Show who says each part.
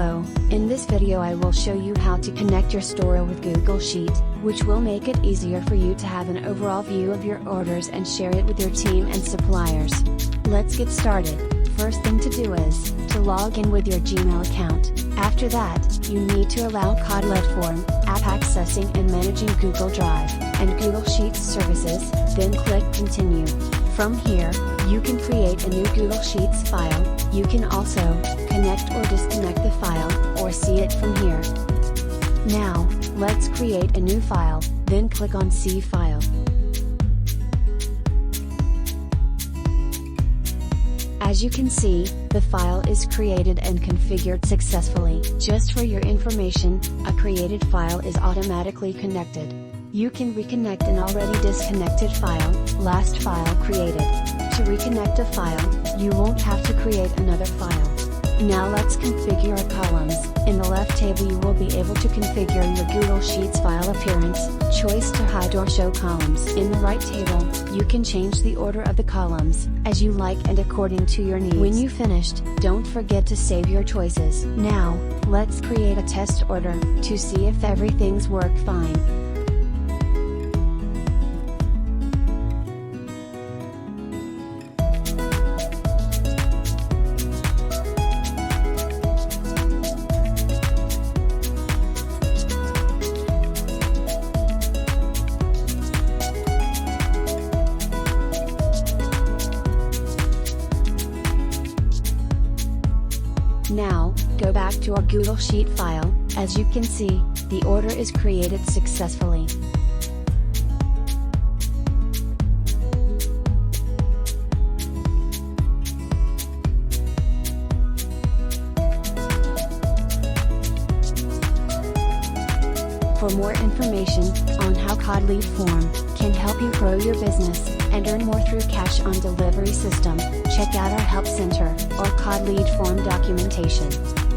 Speaker 1: Hello, in this video I will show you how to connect your store with Google Sheet, which will make it easier for you to have an overall view of your orders and share it with your team and suppliers. Let's get started. First thing to do is to log in with your Gmail account. After that, you need to allow Codleadform, app accessing and managing Google Drive, and Google Sheets services, then click Continue. From here, you can create a new Google Sheets file. You can also connect or disconnect the file, or see it from here. Now, let's create a new file, then click on See File. As you can see, the file is created and configured successfully. Just for your information, a created file is automatically connected. You can reconnect an already disconnected file, last file created. To reconnect a file, you won't have to create another file. Now let's configure our columns. In the left table you will be able to configure your Google Sheets file appearance, choice to hide or show columns. In the right table, you can change the order of the columns, as you like and according to your needs. When you finished, don't forget to save your choices. Now, let's create a test order, to see if everything's work fine. Now, go back to our Google Sheet file. As you can see, the order is created successfully. For more information on how Codleadform can help you grow your business and earn more through cash on delivery system, check out our Help Center or Codleadform documentation.